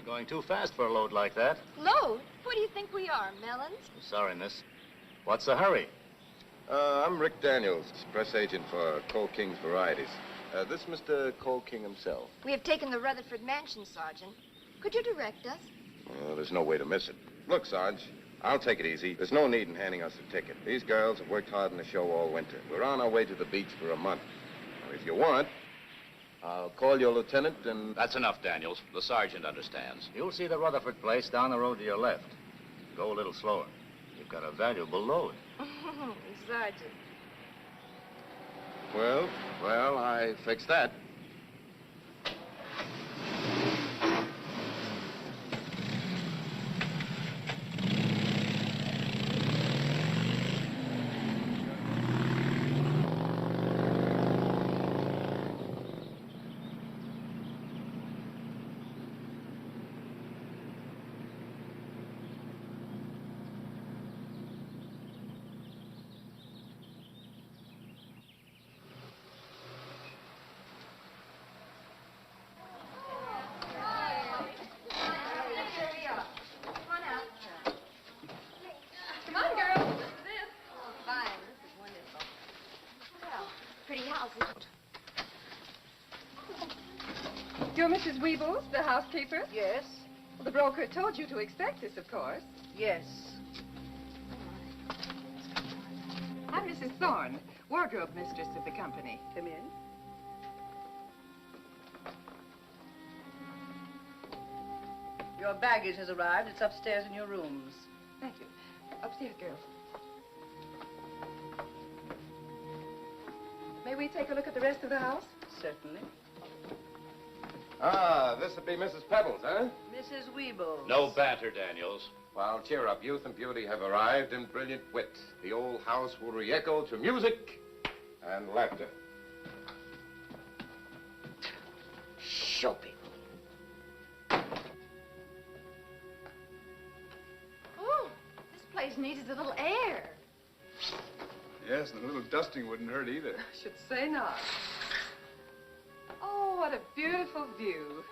Going too fast for a load like that. Load? What do you think we are, melons? Sorry, miss. What's the hurry? I'm Rick Daniels, press agent for Cole King's Varieties. This Mr. Cole King himself. We have taken the Rutherford Mansion, Sergeant. Could you direct us? Well, there's no way to miss it. Look, Sarge, I'll take it easy. There's no need in handing us a ticket. These girls have worked hard in the show all winter. We're on our way to the beach for a month. Now, if you want, I'll call your lieutenant and... That's enough, Daniels. The sergeant understands. You'll see the Rutherford place down the road to your left. Go a little slower. You've got a valuable load. Sergeant. Well, I fixed that. You're Mrs. Weebles, the housekeeper? Yes. Well, the broker told you to expect this, of course. Yes. I'm Mrs. Thorne, wardrobe mistress of the company. Come in. Your baggage has arrived. It's upstairs in your rooms. Thank you. Upstairs, girls. May we take a look at the rest of the house? Certainly. Ah, this'll be Mrs. Pebbles, huh? Mrs. Weebles. No banter, Daniels. Well, cheer up. Youth and beauty have arrived in brilliant wit. The old house will re-echo to music and laughter. Show people. Oh, this place needs a little air. Yes, and a little dusting wouldn't hurt either. I should say not. Oh, what a beautiful view.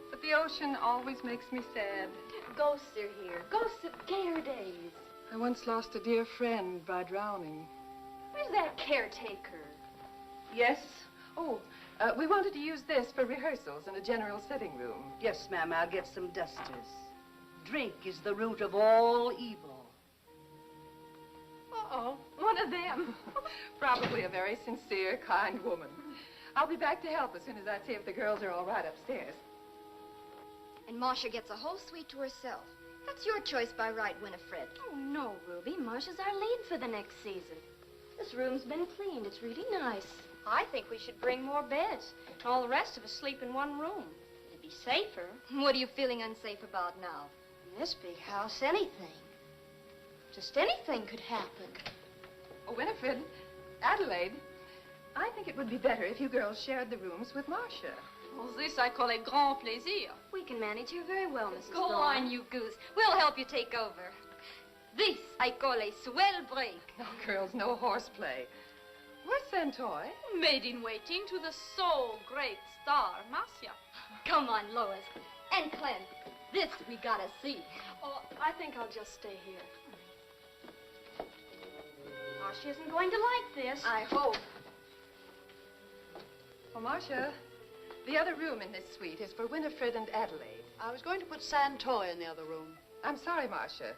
But the ocean always makes me sad. Ghosts are here. Ghosts of care days. I once lost a dear friend by drowning. Where's that caretaker? Yes? Oh, we wanted to use this for rehearsals in a general sitting room. Yes, ma'am, I'll get some dusters. Drink is the root of all evil. Uh-oh, one of them. Probably a very sincere, kind woman. I'll be back to help as soon as I see if the girls are all right upstairs. And Marcia gets a whole suite to herself. That's your choice by right, Winifred. Oh, no, Ruby. Marcia's our lead for the next season. This room's been cleaned. It's really nice. I think we should bring more beds. All the rest of us sleep in one room. It'd be safer. What are you feeling unsafe about now? In this big house, anything. Just anything could happen. Oh, Winifred, Adelaide, I think it would be better if you girls shared the rooms with Marcia. Well, this I call a grand plaisir. We can manage here very well, Mrs. Go Thorne. on, you goose. We'll help you take over. This I call a swell break. No, girls, no horseplay. Where's Santoy? Maid in waiting to the so great star, Marcia. Come on, Lois. And Clem, this we gotta see. Oh, I think I'll just stay here. Marcia isn't going to like this. I hope. Well, Marcia, the other room in this suite is for Winifred and Adelaide. I was going to put Santoy in the other room. I'm sorry, Marcia.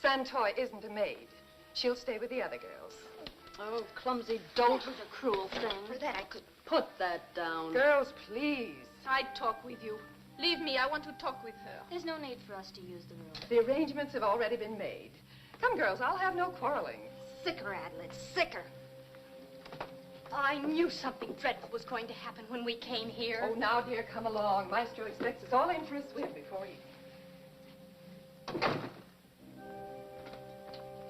Santoy isn't a maid. She'll stay with the other girls. Oh, clumsy dolt. That was a cruel thing. For that I could... Put that down. Girls, please. I'd talk with you. Leave me. I want to talk with her. There's no need for us to use the room. The arrangements have already been made. Come, girls, I'll have no quarreling. Sicker, Adelaide, sicker. I knew something dreadful was going to happen when we came here. Oh, now, dear, come along. Maestro expects us all in for a swim before he...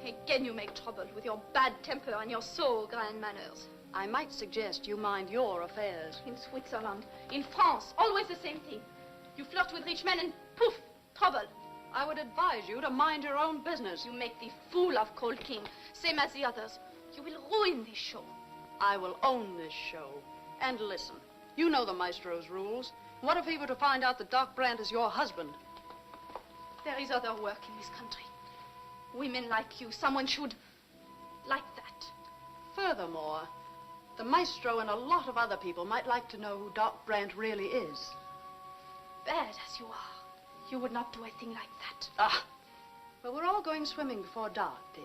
Again you make trouble with your bad temper and your so grand manners. I might suggest you mind your affairs. In Switzerland, in France, always the same thing. You flirt with rich men and poof, trouble. I would advise you to mind your own business. You make the fool of Cole King, same as the others. You will ruin this show. I will own this show. And listen, you know the maestro's rules. What if he were to find out that Doc Brandt is your husband? There is other work in this country. Women like you, someone should like that. Furthermore, the maestro and a lot of other people might like to know who Doc Brandt really is. Bad as you are, you would not do a thing like that. Ah, well, we're all going swimming before dark, dear.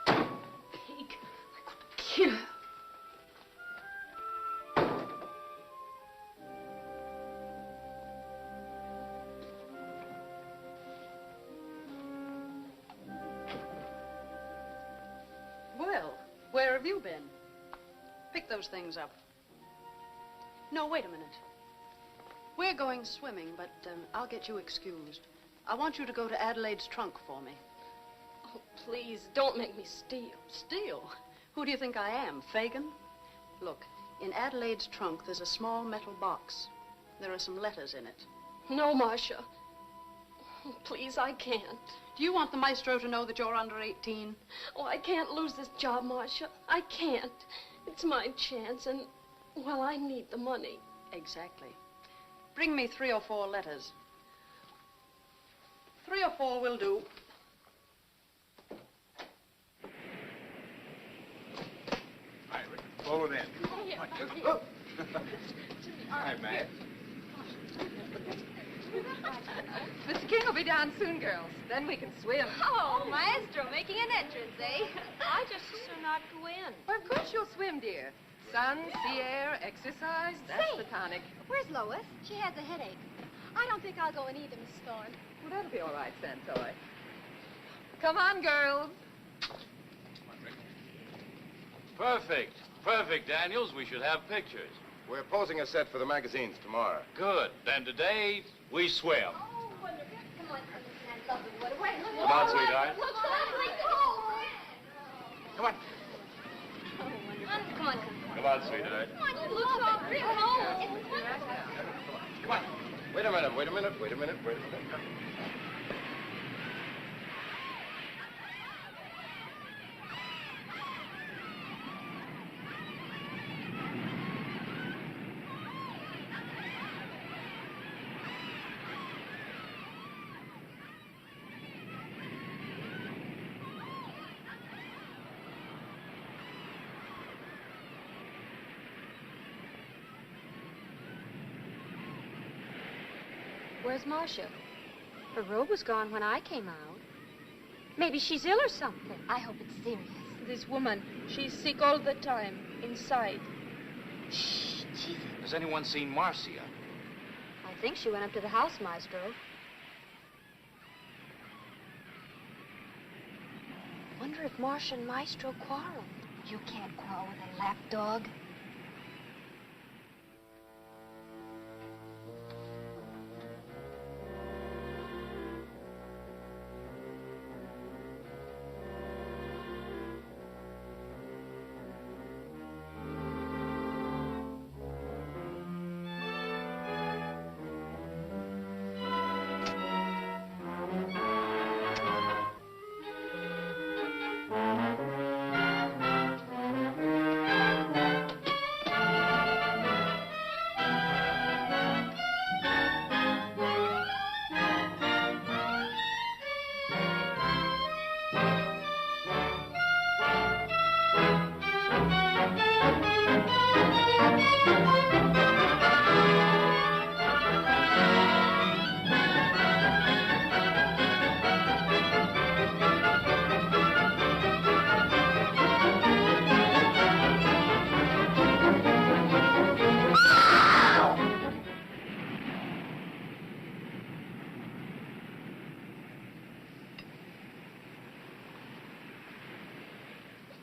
Pig, I could kill her. Well, where have you been? Pick those things up. No, wait a minute. We're going swimming, but I'll get you excused. I want you to go to Adelaide's trunk for me. Oh, please, don't make me steal. Steal? Who do you think I am, Fagin? Look, in Adelaide's trunk, there's a small metal box. There are some letters in it. No, Marcia. Oh, please, I can't. Do you want the maestro to know that you're under 18? Oh, I can't lose this job, Marcia. I can't. It's my chance, and, well, I need the money. Exactly. Bring me 3 or 4 letters. 3 or 4 will do. All right, Rick, follow it in. Oh, yeah. Let's go. All right, Matt. Mr. King will be down soon, girls. Then we can swim. Oh, Maestro making an entrance, eh? I just so not go in. Well, of course you'll swim, dear. Sun, sea air, exercise, that's the tonic. Where's Lois? She has a headache. I don't think I'll go in either, Miss Thorne. Well, that'll be all right, Santoy. Come on, girls. Perfect. Perfect, Daniels. We should have pictures. We're posing a set for the magazines tomorrow. Good. Then today, we swim. Oh, wonderful. Come on, Miss Lovely Water. Wait, look. Come on, sweetheart. Look, lovely cold. Come on. Come on. Come on, sweetheart. Come on, you look so pretty cold. Come on. Wait a minute, wait a minute, wait a minute, wait a minute. Where's Marcia? Her robe was gone when I came out. Maybe she's ill or something. I hope it's serious. This woman, she's sick all the time, inside. Shh, Jesus. Has anyone seen Marcia? I think she went up to the house, Maestro. Wonder if Marcia and Maestro quarreled. You can't quarrel with a lapdog.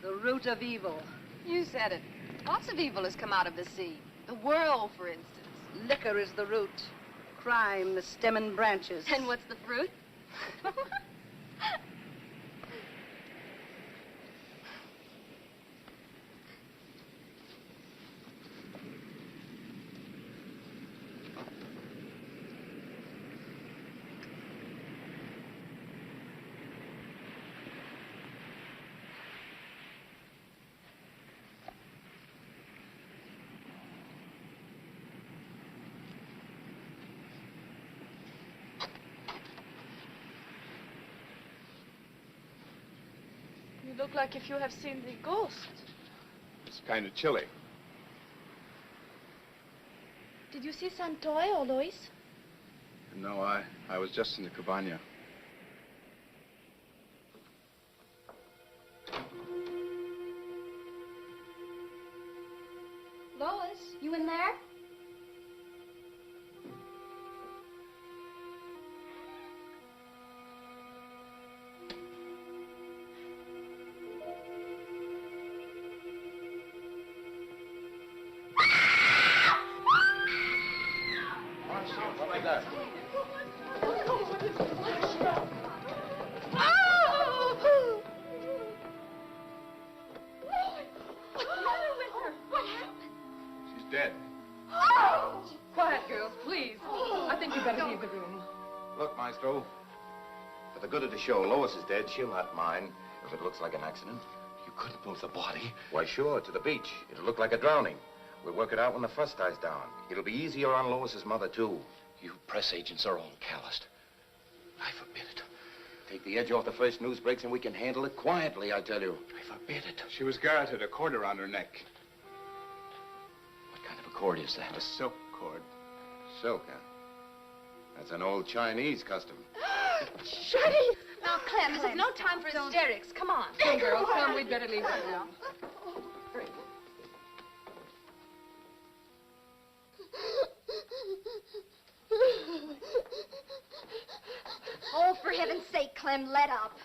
The root of evil. You said it. Lots of evil has come out of the sea. The whirl, for instance. Liquor is the root. Crime, the stem and branches. And what's the fruit? You look like if you have seen the ghost. It's kind of chilly. Did you see Santoy or Lois? No, I was just in the cabana. Lois, you in there? What like that? What happened? She's dead. Quiet, girls, please. I think you'd better leave the room. Look, Maestro, for the good of the show, Lois is dead. She'll not mind if it looks like an accident. You couldn't move the body. Why, sure, to the beach. It'll look like a drowning. We'll work it out when the fuss dies down. It'll be easier on Lois's mother, too. You press agents are all calloused. I forbid it. Take the edge off the first news breaks and we can handle it quietly, I tell you. I forbid it. She was garroted, a cord around her neck. What kind of a cord is that? A silk cord. Silk, huh? That's an old Chinese custom. Shirley! Now, Clem, this is no time for hysterics. Come on. Come, girls, come. We'd better leave right now. Oh, for heaven's sake, Clem, let up.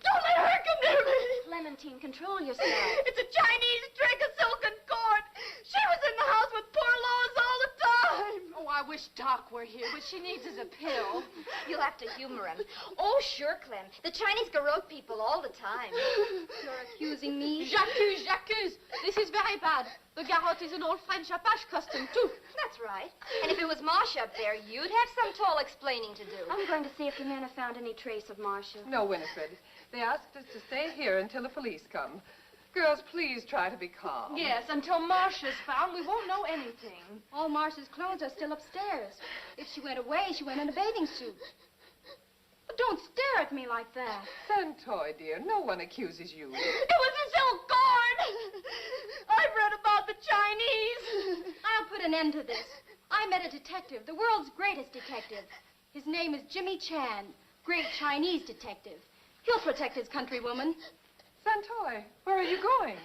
Don't let her come near me! Clementine, control yourself. It's a Chinese trick, a silken cord. She was in the house with poor Lois all the time. Oh, I wish Doc were here. What she needs is a pill. You'll have to humor him. Oh, sure, Clem. The Chinese garrote people all the time. You're accusing me? J'accuse, j'accuse. This is very bad. The garrote is an old French Apache custom, too. That's right. And if it was Marcia up there, you'd have some tall explaining to do. I'm going to see if the men have found any trace of Marcia. No, Winifred. They asked us to stay here until the police come. Girls, please try to be calm. Yes, until Marcia's found, we won't know anything. All Marcia's clothes are still upstairs. If she went away, she went in a bathing suit. But don't stare at me like that. Santoy, dear, no one accuses you. It was a silk cord! I've read about the Chinese. I'll put an end to this. I met a detective, the world's greatest detective. His name is Jimmy Chan, great Chinese detective. He'll protect his countrywoman. Santoy, where are you going?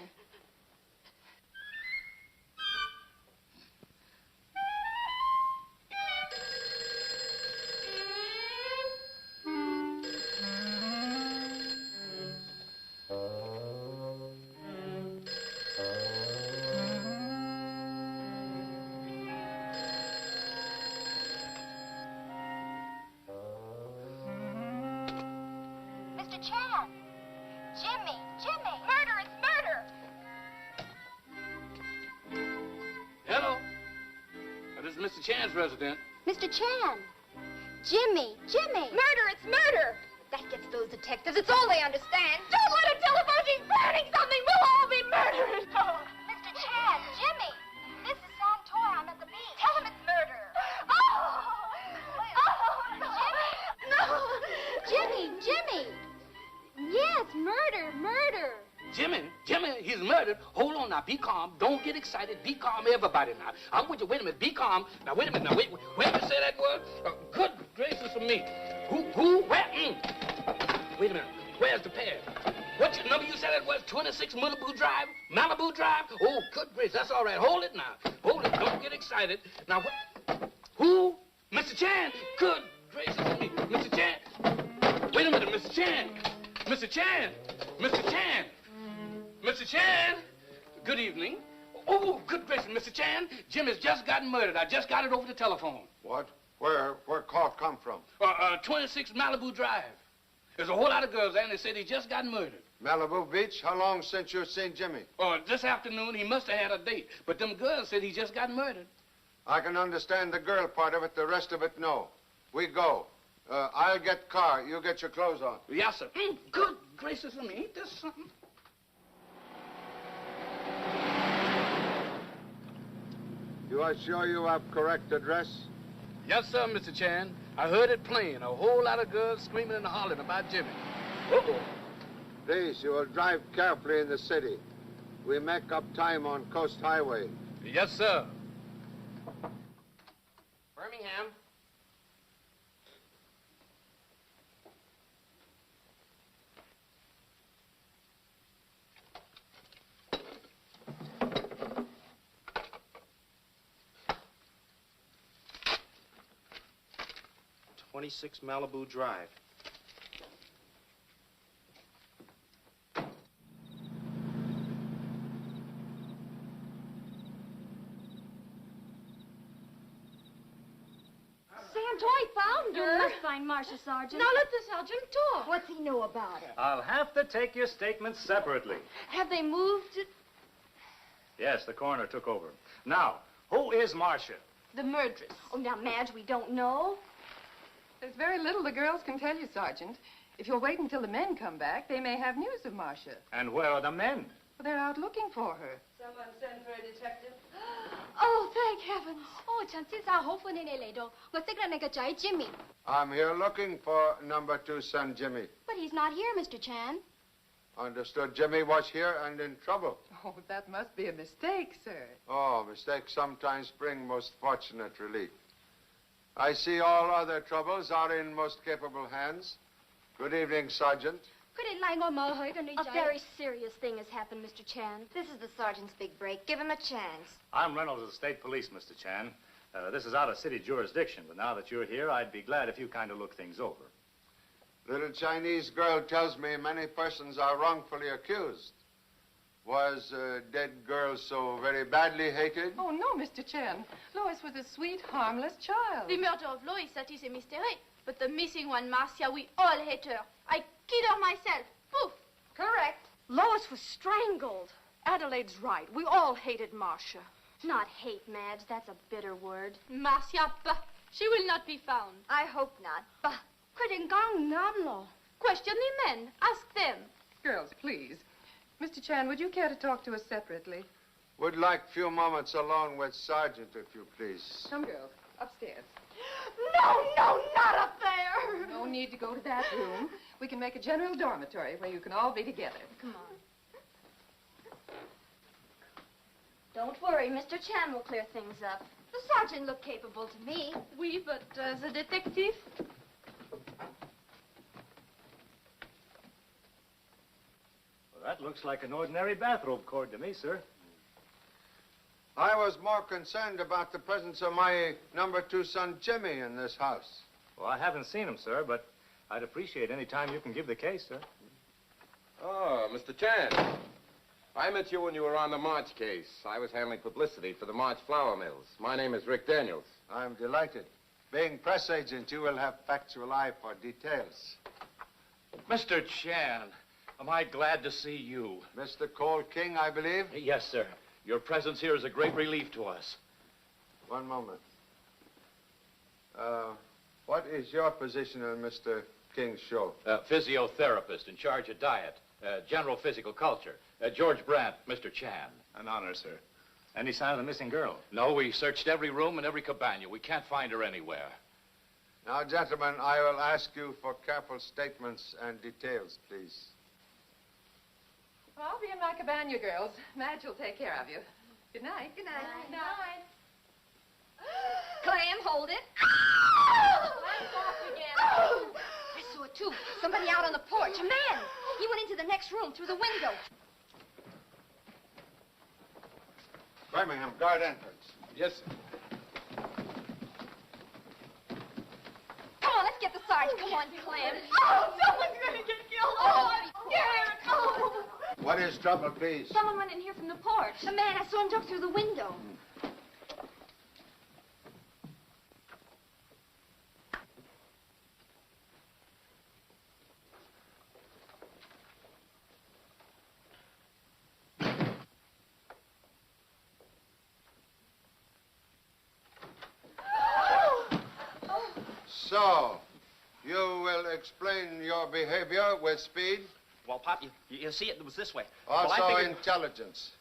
Mr. Chan! Jimmy! Jimmy! Murder! It's murder! Hello. This is Mr. Chan's resident. Mr. Chan! Jimmy! Jimmy! Murder! It's murder! That gets those detectives. It's all they understand. Don't let her tell us how she's planning something. We'll all be murdered. Mr. Chan! Jimmy! This is Santoy. I'm at the beach. Tell him it's murder. Jimmy! Jimmy! Yes, murder! Murder! Jimmy, he's murdered. Hold on now, be calm. Don't get excited. Be calm, everybody now. I'm with you. Wait a minute, be calm. Now, wait a minute. Now, wait, where did you say that word? Good gracious of me. Who, where? Wait a minute. Where's the pair? What number you said it was? 26 Malibu Drive? Malibu Drive? Oh, good gracious. That's all right. Hold it now. Hold it. Don't get excited. Now, what? Who? Mr. Chan? Good gracious of me. Mr. Chan? Wait a minute, Mr. Chan. Mr. Chan. Mr. Chan. Mr. Chan. Good evening. Oh, good gracious, Mr. Chan. Jim has just gotten murdered. I just got it over the telephone. What? Where cough come from? 26 Malibu Drive. There's a whole lot of girls there, and they said he just got murdered. Malibu Beach? How long since you seen Jimmy? This afternoon, he must have had a date. But them girls said he just got murdered. I can understand the girl part of it. The rest of it, no. We go. I'll get car. You get your clothes on. Yes, sir. Good gracious of me. Ain't this something? You are sure you have correct address? Yes, sir, Mr. Chan. I heard it plain. A whole lot of girls screaming and hollering about Jimmy. Uh-oh. Please, you will drive carefully in the city. We make up time on Coast Highway. Yes, sir. Birmingham. "26 Malibu Drive." Santoy found her. You must find Marcia, Sergeant. Now let the sergeant talk. What's he know about it? I'll have to take your statements separately. Have they moved Yes, the coroner took over. Now, who is Marcia? the murderess? Oh, now, Madge, we don't know. There's very little the girls can tell you, Sergeant. If you'll wait until the men come back, they may have news of Marcia. And where are the men? Well, they're out looking for her. Someone send for a detective. Oh, thank heavens. Oh, 陳先生好歡迎你嚟到。我識得你個仔 Jimmy. I'm here looking for number 2 son Jimmy. But he's not here, Mr. Chan. Understood Jimmy was here and in trouble. Oh, that must be a mistake, sir. Oh, mistakes sometimes bring most fortunate relief. I see all other troubles are in most capable hands. Good evening, Sergeant. 佢哋賴我冇去嘅女 A 仔。 very serious thing has happened, Mr. Chan. This is the sergeant's big break. Give him a chance. I'm Reynolds of the State Police, Mr. Chan. This is out of city jurisdiction, but now that you're here, I'd be glad if you kind of look things over. Little Chinese girl tells me many persons are wrongfully accused. Was dead girl so very badly hated? Oh, no, Mr. Chen. Lois was a sweet, harmless child. The murder of Lois, that is a mystery. But the missing one, Marcia, we all hate her. I killed her myself. Poof! Correct. Lois was strangled. Adelaide's right. We all hated Marcia. Not hate, Madge. That's a bitter word. Marcia, bah, she will not be found. I hope not. Bah. 佢哋講唔啱咯。 Question the men. Ask them. Girls, please. Mr. Chan, would you care to talk to us separately? Would like few moments alone with Sergeant, if you please. Come, girls. Upstairs. No, no, not up there. No need to go to that room. We can make a general dormitory where you can all be together. Come on. Don't worry. Mr. Chan will clear things up. The sergeant looked capable to me. Oui, but the detective? Well, that looks like an ordinary bathrobe cord to me, sir. I was more concerned about the presence of my number 2 son Jimmy in this house. Well, I haven't seen him, sir, but I'd appreciate any time you can give the case, sir. Oh, Mr. Chan. I met you when you were on the March case. I was handling publicity for the March flour mills. My name is Rick Daniels. I'm delighted. Being press agent, you will have factual eye for details. Mr. Chan, am I glad to see you. Mr. Cole King, I believe? Yes, sir. Your presence here is a great relief to us. One moment. What is your position on Mr. King's show? Physiotherapist in charge of diet, general physical culture. George Brandt, Mr. Chan. An honor, sir. Any sign of the missing girl? No, we searched every room and every cabana. We can't find her anywhere. Now, gentlemen, I will ask you for careful statements and details, please. Well, I'll be in my cabana, girls. Madge will take care of you. Good night. Good night. Good night. Clam, hold it. Let's off again. I saw it too. Somebody out on the porch. A man. He went into the next room through the window. Birmingham, guard entrance. Yes, sir. Come on, let's get the sergeant. Come on, Clam. Oh, someone's going to get killed. Oh, I'm scared. Oh. What is trouble, please? Someone went in here from the porch. The man, I saw him jump through the window. So, you will explain your behavior with speed? Well, Pop, you see, it was this way. Also intelligence.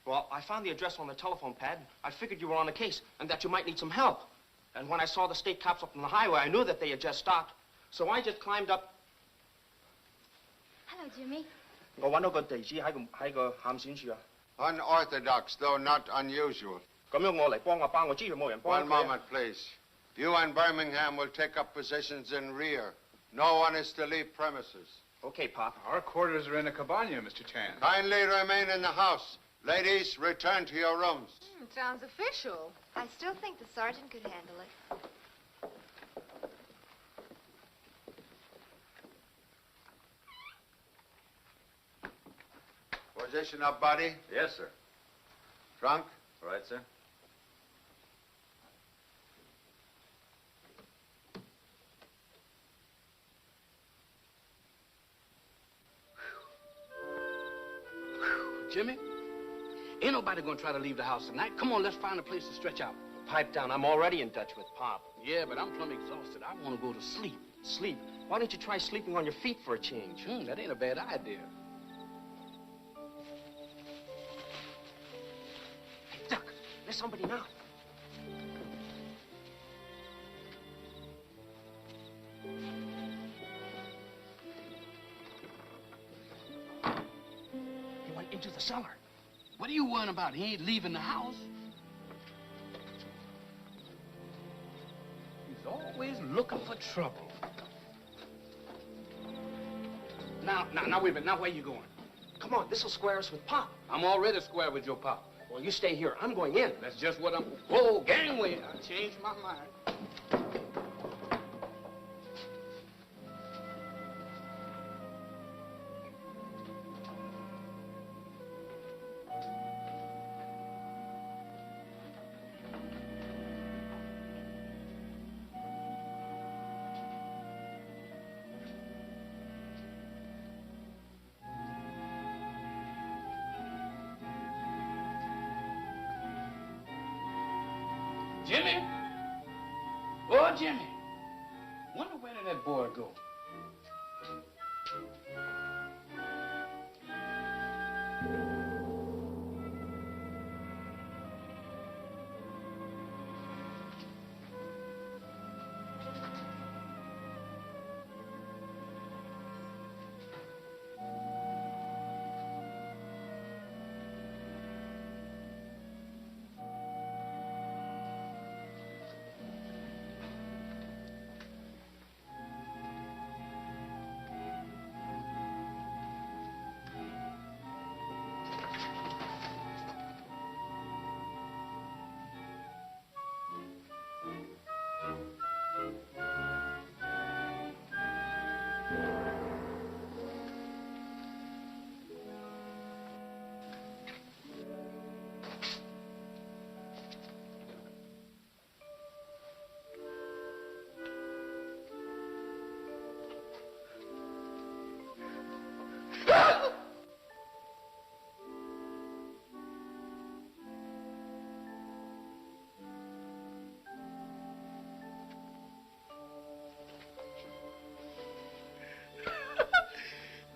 Well, I found the address on the telephone pad. I figured you were on the case and that you might need some help. And when I saw the state cops up on the highway, I knew that they had just stopped. So I just climbed up. Hello, Jimmy. 我揾到個地址喺個喊選處啊。Unorthodox, though not unusual. 咁樣我嚟幫阿爸，我知佢冇人幫 One moment, please. You and Birmingham will take up positions in rear. No one is to leave premises. Okay, Pop. Our quarters are in the cabana, Mr. Chan. Kindly remain in the house. Ladies, return to your rooms. Sounds official. I still think the sergeant could handle it. Position up, body. Yes, sir. Trunk. All right, sir. Jimmy, ain't nobody gonna try to leave the house tonight. Come on, let's find a place to stretch out. Pipe down. I'm already in Dutch with Pop. Yeah, but I'm plumb exhausted. I want to go to sleep. Sleep? Why don't you try sleeping on your feet for a change? That ain't a bad idea. Hey, Duck, there's somebody now. He went into the cellar. What are you worrying about? He ain't leaving the house. He's always looking for trouble. Now, wait a minute. Now, where you going? Come on, this'll square us with Pop. I'm already square with your pop. Well, you stay here. I'm going in. That's just what I'm... Whoa, gangway. I changed my mind. Jimmy? Oh, Jimmy. Wonder where did that boy go?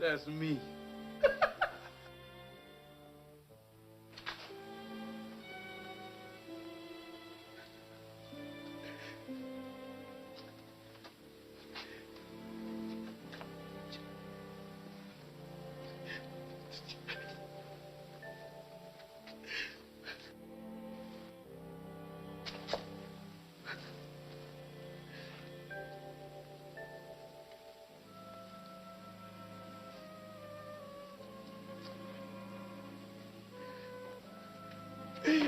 That's me.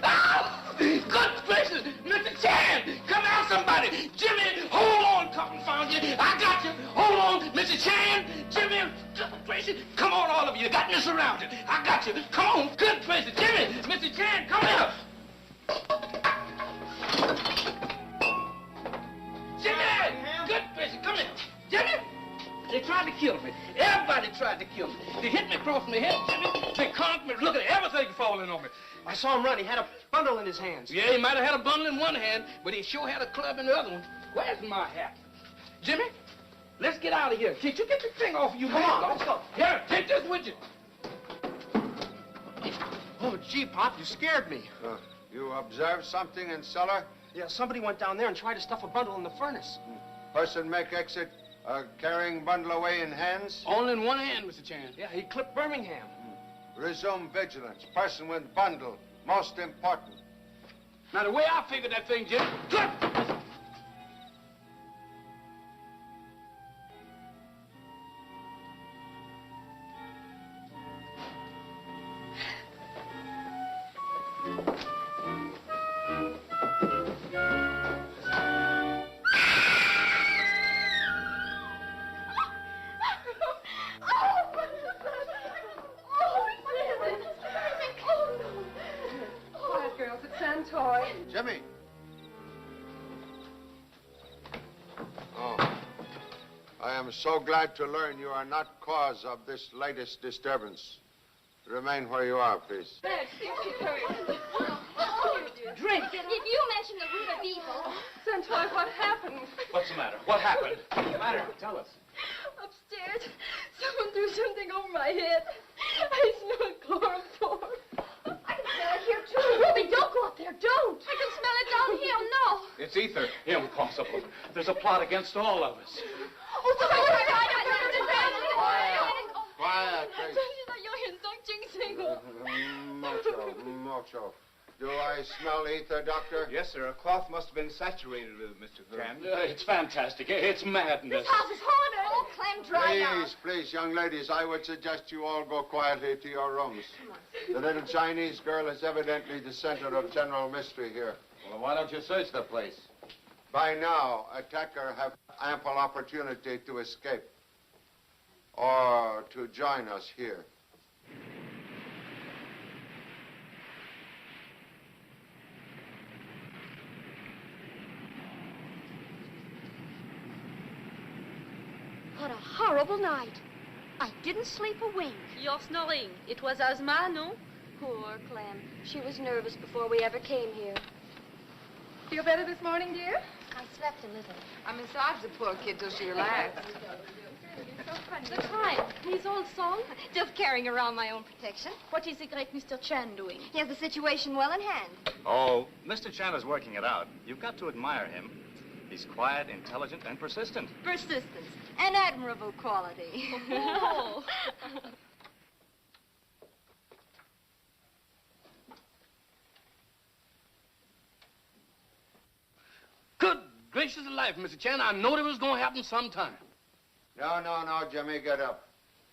Ah! Good gracious! Mr. Chan! Come out, somebody! Jimmy, hold on, confound you! I got you! Hold on, Mr. Chan! Jimmy, good gracious! Come on, all of you! You got me surrounded! I got you! Come on! Good gracious! Jimmy! Mr. Chan, come here! Jimmy! Good gracious! Come here! Jimmy! They tried to kill me. Everybody tried to kill me. They hit me across my head, Jimmy. They conked me. Look at everything falling on me. I saw him run. He had a bundle in his hands. Yeah, he might have had a bundle in one hand, but he sure had a club in the other one. Where's my hat? Jimmy, let's get out of here. Can't you get the thing off of you? Come on, let's go. Here, take this with you. Oh, gee, Pop, you scared me. You observed something in cellar? Yeah, somebody went down there and tried to stuff a bundle in the furnace. Person make exit Carrying bundle away in hands? Only in one hand, Mr. Chan. Yeah, he clipped Birmingham. Resume vigilance. Person with bundle. Most important. Now, the way I figured that thing, Jim, clip! Quiet, girls. It's Santoy. Jimmy. Oh. I am so glad to learn you are not cause of this latest disturbance. Remain where you are, please. Drink. Did you mention the root of evil? Santoy, what happened? What's the matter? What happened? What's the matter? Tell us. Upstairs, someone threw something over my head. I smell chloroform. I can smell it here, too. Ruby, don't go up there. Don't. I can smell it down here. No. It's ether. Impossible. There's a plot against all of us. Oh, Quiet, please. Mocho. Do I smell ether, Doctor? Yes, sir. A cloth must have been saturated with it, Mr. Chan. It's fantastic. It's madness. This house is haunted. Oh, Clem, dry now. Please, young ladies, I would suggest you all go quietly to your rooms. The little Chinese girl is evidently the center of general mystery here. Well, why don't you search the place? By now, attacker have ample opportunity to escape or to join us here. What a horrible night. I didn't sleep a wink. You're snoring. It was asthma, no? Poor Clem. She was nervous before we ever came here. Feel better this morning, dear? I slept a little. I massaged the poor kid till she relaxed. The time. His old song? Just carrying around my own protection. What is the great Mr. Chan doing? He has the situation well in hand. Oh, Mr. Chan is working it out. You've got to admire him. He's quiet, intelligent, and persistent. Persistence. An admirable quality. Oh. Good gracious alive, Mr. Chan. I knowed it was going to happen sometime. No, Jimmy, get up.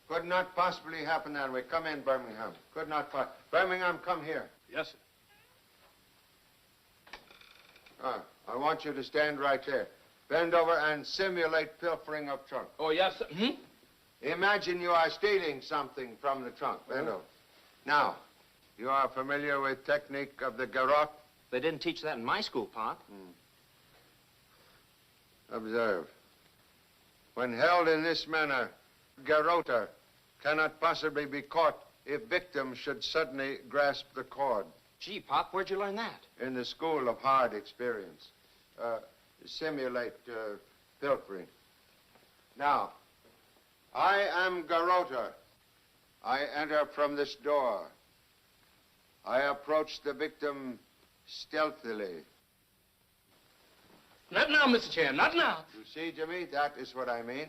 Could not possibly happen that way. Come in, Birmingham. Could not possibly. Birmingham, come here. Yes, sir. I want you to stand right there. Bend over and simulate pilfering of trunk. Oh, yes, sir. Imagine you are stealing something from the trunk. Bend over. Now, you are familiar with technique of the garrote? They didn't teach that in my school, Pop. Observe. When held in this manner, garroter cannot possibly be caught if victim should suddenly grasp the cord. Gee, Pop, where'd you learn that? In the school of hard experience. Simulate pilfering. Now, I am garroter. I enter from this door. I approach the victim stealthily. Not now, Mr. Chan, not now. You see, Jimmy, that is what I mean.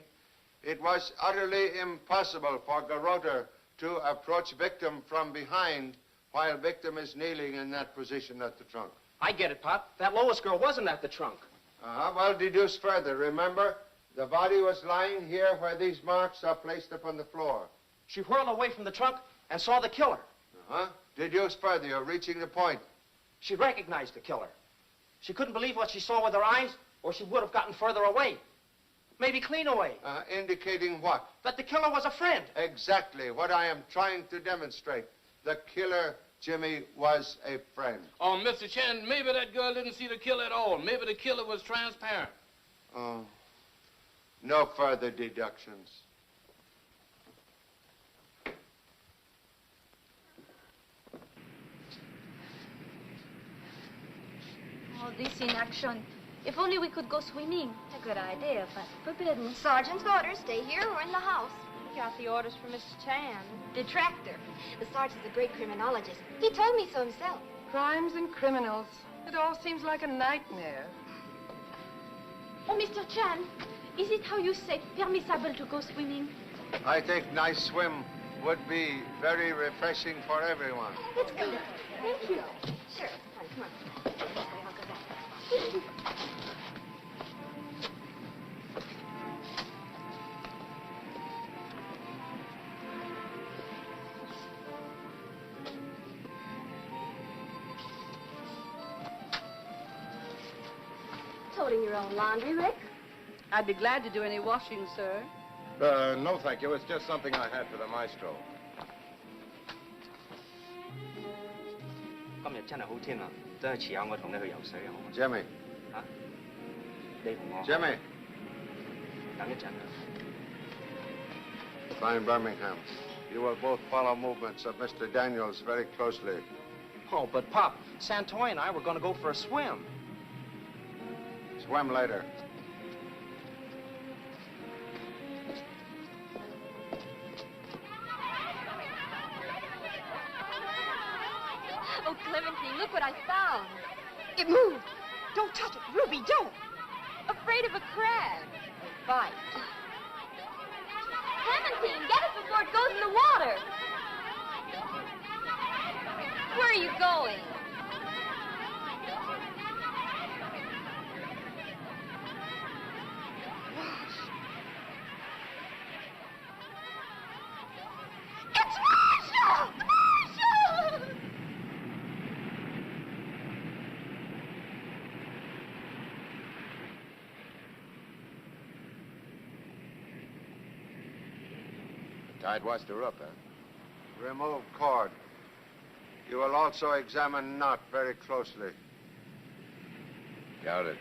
It was utterly impossible for garroter to approach victim from behind while victim is kneeling in that position at the trunk. I get it, Pop. That Lois girl wasn't at the trunk. Well, deduce further. Remember, the body was lying here where these marks are placed upon the floor. She whirled away from the trunk and saw the killer. Deduce further. You're reaching the point. She recognized the killer. She couldn't believe what she saw with her eyes, or she would have gotten further away. Maybe clean away. Indicating what? That the killer was a friend. Exactly what I am trying to demonstrate. The killer, Jimmy, was a friend. Oh, Mr. Chan, maybe that girl didn't see the killer at all. Maybe the killer was transparent. Oh, no further deductions. Oh, this in action. If only we could go swimming. A good idea, but forbidden. Sergeant's orders, stay here or in the house. We got the orders from Mr. Chan. Detractor. The sergeant's a great criminologist. He told me so himself. Crimes and criminals. It all seems like a nightmare. Oh, Mr. Chan, Is it how you say permissible to go swimming? I think nice swim would be very refreshing for everyone. Let's go. Thank you. Sure. Come on. This way, I'll go back. Toting your own laundry, Rick? I'd be glad to do any washing, sir. No, thank you. It's just something I had for the maestro. 今日真係好天啊，都係遲下我同你去游水好嗎 Jimmy. 嚇？你同我 Jimmy. 等一陣啊。 Fine Birmingham. You will both follow movements of Mr. Daniels very closely. Oh, but Pop, Santoy and I were going to go for a swim. Swim later. Oh, Clementine, look what I found. It moved. Don't touch it. Ruby, don't. Afraid of a crab. Bite. Clementine, get it before it goes in the water. Where are you going? It's Marshall! Marshall! The tide washed her up, huh? Remove cord. You will also examine knot very closely. Got it.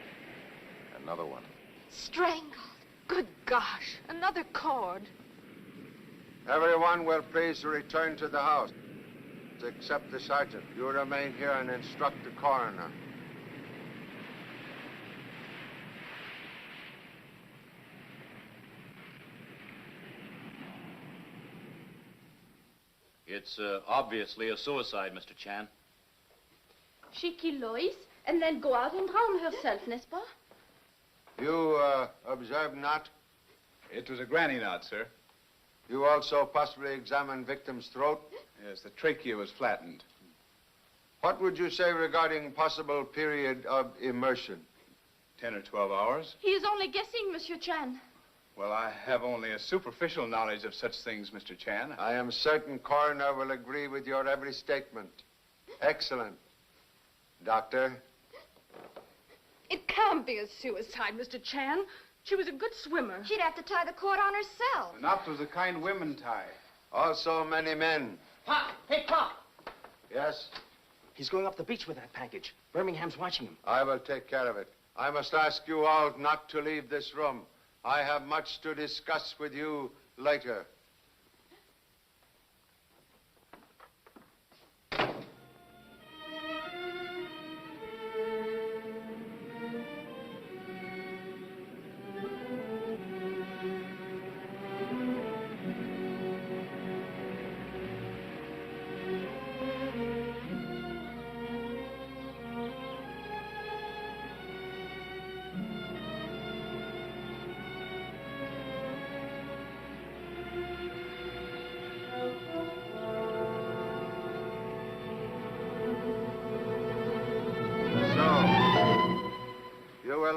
Another one. Strangled. Good gosh. Another cord. Everyone will please return to the house, except the sergeant. You remain here and instruct the coroner. It's obviously a suicide, Mr. Chan. She kill Lois and then go out and drown herself, n'est-ce pas? You observe knot? It was a granny knot, sir. You also possibly examine victim's throat? Yes, the trachea was flattened. What would you say regarding possible period of immersion? 10 or 12 hours. He is only guessing, Monsieur Chan. Well, I have only a superficial knowledge of such things, Mr. Chan. I am certain coroner will agree with your every statement. Excellent. Doctor? It can't be a suicide, Mr. Chan. She was a good swimmer. She'd have to tie the cord on herself. The knot was the kind women tie. Also many men. Pop! Hey, Pop! Yes? He's going up the beach with that package. Birmingham's watching him. I will take care of it. I must ask you all not to leave this room. I have much to discuss with you later.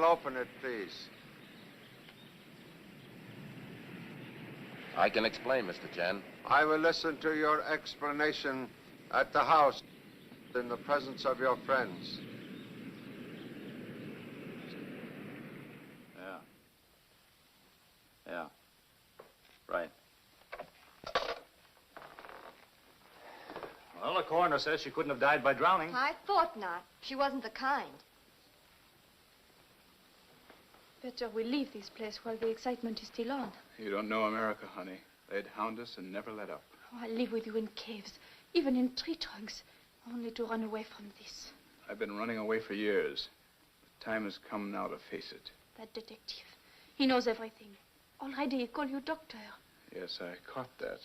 Open it, please. I can explain, Mr. Chan. I will listen to your explanation at the house in the presence of your friends. Yeah. Right. Well, the coroner says she couldn't have died by drowning. I thought not. She wasn't the kind. Better we leave this place while the excitement is still on. You don't know America, honey. They'd hound us and never let up. Oh, I'll live with you in caves, even in tree trunks, only to run away from this. I've been running away for years. The time has come now to face it. That detective, he knows everything. Already he called you doctor. Yes, I caught that.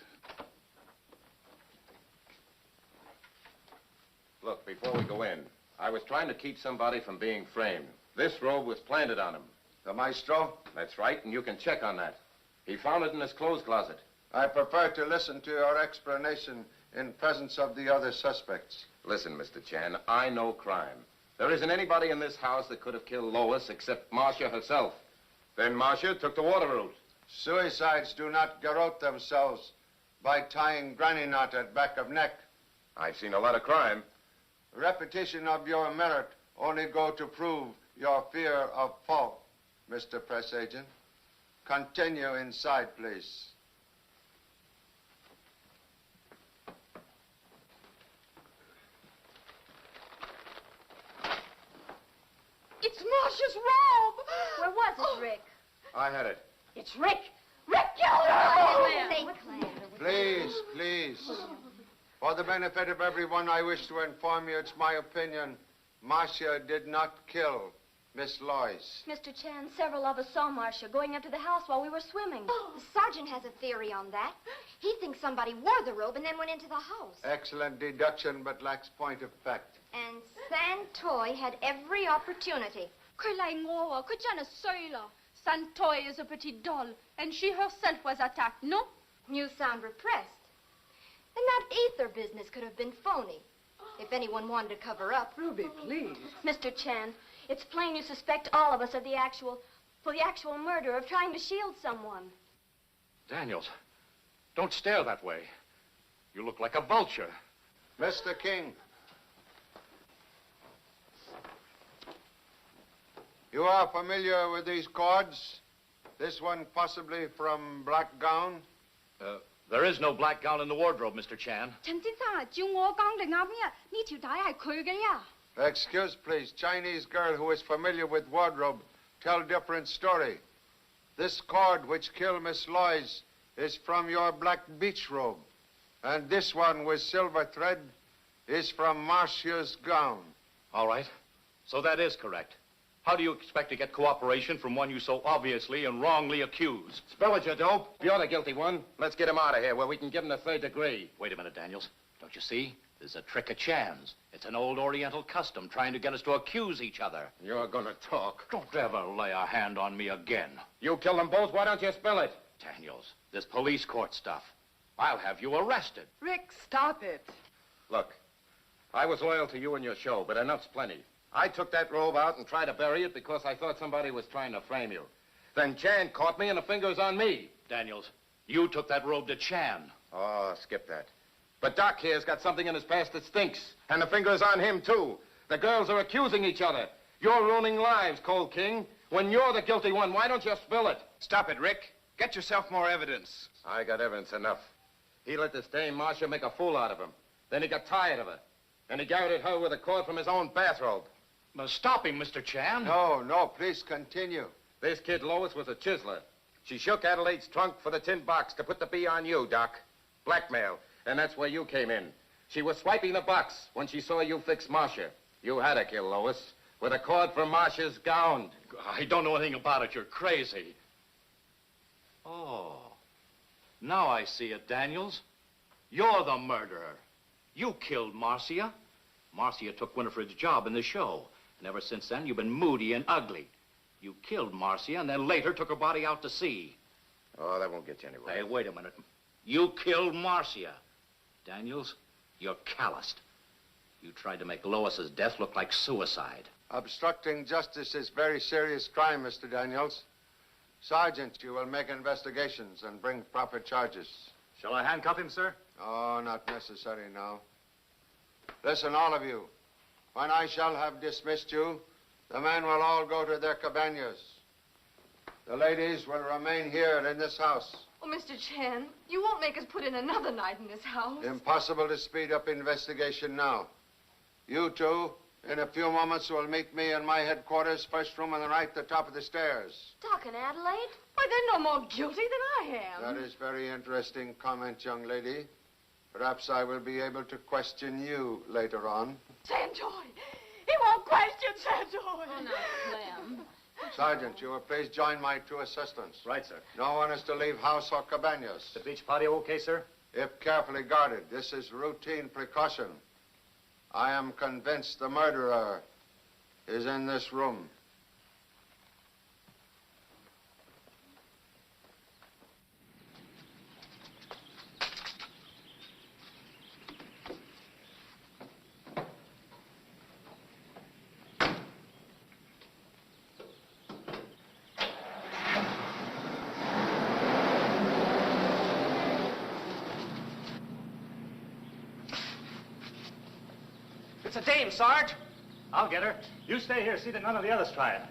Look, before we go in, I was trying to keep somebody from being framed. This robe was planted on him. The maestro? That's right, and you can check on that. He found it in his clothes closet. I prefer to listen to your explanation in presence of the other suspects. Listen, Mr. Chan, I know crime. There isn't anybody in this house that could have killed Lois except Marcia herself. Then Marcia took the water route. Suicides do not garrote themselves by tying granny knot at back of neck. I've seen a lot of crime. Repetition of your merit only go to prove your fear of fault, Mr. Press Agent. Continue inside, please. It's Marcia's robe! Where was it, Rick? I had it. It's Rick! Rick killed her! St. Clair. Please, please. For the benefit of everyone, I wish to inform you it's my opinion Marcia did not kill Miss Lois. Mr. Chan, several of us saw Marcia going up to the house while we were swimming. The sergeant has a theory on that. He thinks somebody wore the robe and then went into the house. Excellent deduction, but lacks point of fact. And Santoy had every opportunity. 佢嚟我啊，佢真係衰啦。Santoy is a pretty doll, and she herself was attacked, no? You sound repressed. And that ether business could have been phony. If anyone wanted to cover up. Ruby, please. Mr. Chan, it's plain you suspect all of us of the actual murder, of trying to shield someone. Daniels, don't stare that way. You look like a vulture. Mr. King. You are familiar with these cords? This one possibly from Black Gown? There is no black gown in the wardrobe, Mr. Chan. 陳先生啊，照我講定啱嘅，呢條帶係佢嘅呀。Excuse, please. Chinese girl who is familiar with wardrobe tell different story. This cord which killed Miss Lois is from your black beach robe. And this one with silver thread is from Marcia's gown. All right. So that is correct. How do you expect to get cooperation from one you so obviously and wrongly accuse? Spill it, you dope. You're the guilty one. Let's get him out of here where we can give him the third degree. Wait a minute, Daniels. Don't you see? There's a trick of Chan's. It's an old Oriental custom trying to get us to accuse each other. You're gonna talk. Don't ever lay a hand on me again. You killed them both. Why don't you spill it? Daniels, this police court stuff. I'll have you arrested. Rick, stop it. Look, I was loyal to you and your show, but enough's plenty. I took that robe out and tried to bury it because I thought somebody was trying to frame you. Then Chan caught me and the finger's on me. Daniels, you took that robe to Chan. Oh, skip that. But Doc here's got something in his past that stinks. And the finger's on him, too. The girls are accusing each other. You're ruining lives, Cold King. When you're the guilty one, why don't you spill it? Stop it, Rick. Get yourself more evidence. I got evidence enough. He let this dame Marcia make a fool out of him. Then he got tired of her. And he garroted her with a cord from his own bathrobe. Now, stop him, Mr. Chan. No, please continue. This kid Lois was a chiseler. She shook Adelaide's trunk for the tin box to put the bee on you, Doc. Blackmail. And that's where you came in. She was swiping the box when she saw you fix Marcia. You had to kill Lois with a cord from Marcia's gown. I don't know anything about it. You're crazy. Oh. Now I see it, Daniels. You're the murderer. You killed Marcia. Marcia took Winifred's job in the show. And ever since then, you've been moody and ugly. You killed Marcia and then later took her body out to sea. Oh, that won't get you anywhere. Hey, wait a minute. You killed Marcia. Daniels, you're calloused. You tried to make Lois's death look like suicide. Obstructing justice is very serious crime, Mr. Daniels. Sergeant, you will make investigations and bring proper charges. Shall I handcuff him, sir? Oh, not necessary now. Listen, all of you. When I shall have dismissed you, the men will all go to their cabanas. The ladies will remain here in this house. Oh, Mr. Chan, you won't make us put in another night in this house. Impossible to speed up investigation now. You two, in a few moments, will meet me in my headquarters, first room on the right, the top of the stairs. Doc and Adelaide? Why, they're no more guilty than I am. That is very interesting comment, young lady. Perhaps I will be able to question you later on. Santoy! He won't question Santoy! Oh, now, Clem. Sergeant, you will please join my two assistants. Right, sir. No one is to leave house or cabanas. The beach party okay, sir? If carefully guarded, this is routine precaution. I am convinced the murderer is in this room. It's a dame, Sarge. I'll get her. You stay here, see that none of the others try it.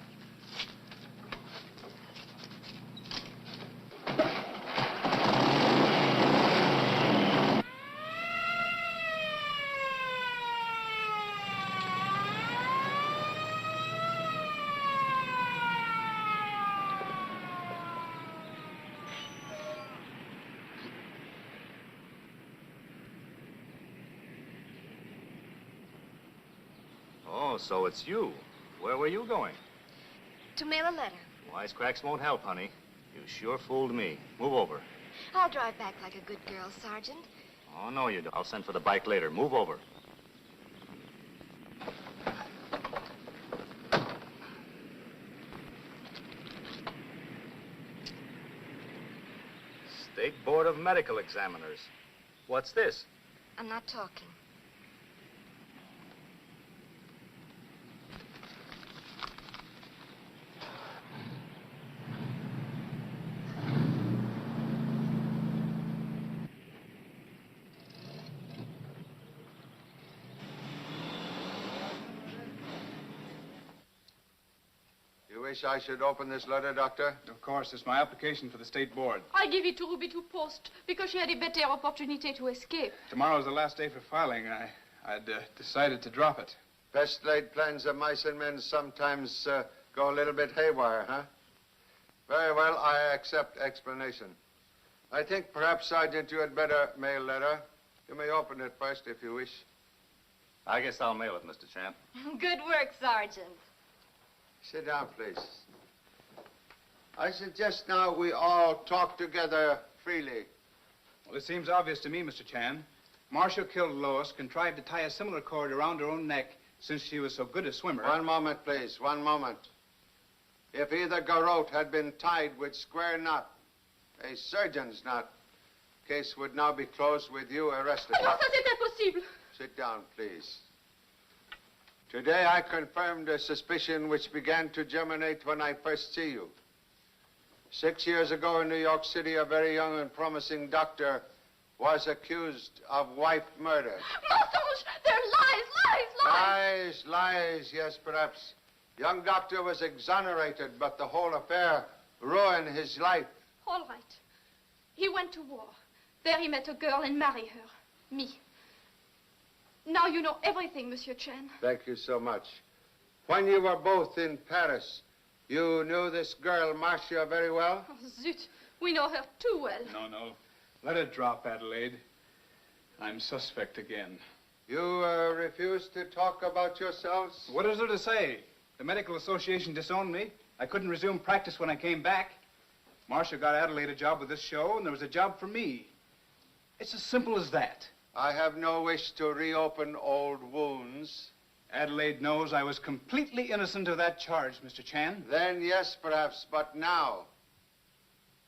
Oh, so it's you. Where were you going? To mail a letter. Wisecracks won't help, honey. You sure fooled me. Move over. I'll drive back like a good girl, Sergeant. Oh, no, you don't. I'll send for the bike later. Move over. State Board of Medical Examiners. What's this? I'm not talking. You wish I should open this letter, Doctor? Of course, it's my application for the State Board. I give it to Ruby to post because she had a better opportunity to escape. Tomorrow's the last day for filing. I'd decided to drop it. Best laid plans of mice and men sometimes go a little bit haywire, huh? Very well, I accept explanation. I think perhaps, Sergeant, you had better mail letter. You may open it first if you wish. I guess I'll mail it, Mr. Champ. Good work, Sergeant. Sit down, please. I suggest now we all talk together freely. Well, it seems obvious to me, Mr. Chan. Marcia killed Lois, contrived to tie a similar cord around her own neck since she was so good a swimmer. One moment, please. One moment. If either garrote had been tied with square knot, a surgeon's knot, case would now be closed with you arrested. Comment ça, c'est impossible? Sit down, please. Today I confirmed a suspicion which began to germinate when I first see you. 6 years ago in New York City, a very young and promising doctor was accused of wife murder. Mensonge! They're lies! Lies, yes, perhaps. Young doctor was exonerated, but the whole affair ruined his life. All right. He went to war. There he met a girl and married her. Me. Now you know everything, Monsieur Chen. Thank you so much. When you were both in Paris, you knew this girl, Marcia, very well? Oh, zut. We know her too well. No. Let it drop, Adelaide. I'm suspect again. You refuse to talk about yourselves? What is there to say? The Medical Association disowned me. I couldn't resume practice when I came back. Marcia got Adelaide a job with this show, and there was a job for me. It's as simple as that. I have no wish to reopen old wounds. Adelaide knows I was completely innocent of that charge, Mr. Chan. Then, yes, perhaps, but now,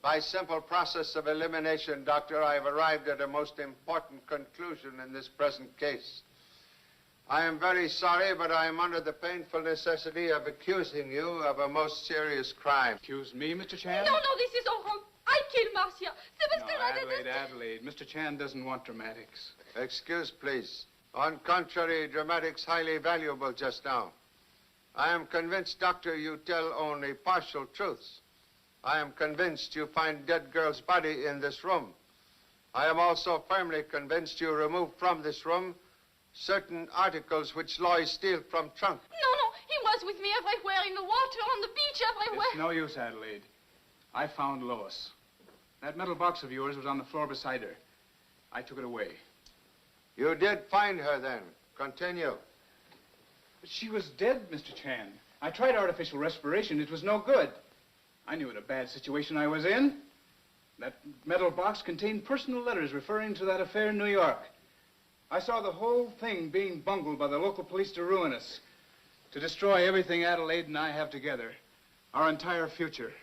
by simple process of elimination, Doctor, I have arrived at a most important conclusion in this present case. I am very sorry, but I am under the painful necessity of accusing you of a most serious crime. Accuse me, Mr. Chan? No, this is all wrong. I killed Marcia. Adelaide. Mr. Chan doesn't want dramatics. Excuse, please. On contrary, dramatics highly valuable just now. I am convinced, Doctor, you tell only partial truths. I am convinced you find dead girl's body in this room. I am also firmly convinced you removed from this room certain articles which Lois steal from trunk. No. He was with me everywhere, in the water, on the beach, everywhere. It's no use, Adelaide. I found Lois. That metal box of yours was on the floor beside her. I took it away. You did find her, then. Continue. But she was dead, Mr. Chan. I tried artificial respiration. It was no good. I knew what a bad situation I was in. That metal box contained personal letters referring to that affair in New York. I saw the whole thing being bungled by the local police to ruin us, to destroy everything Adelaide and I have together, our entire future.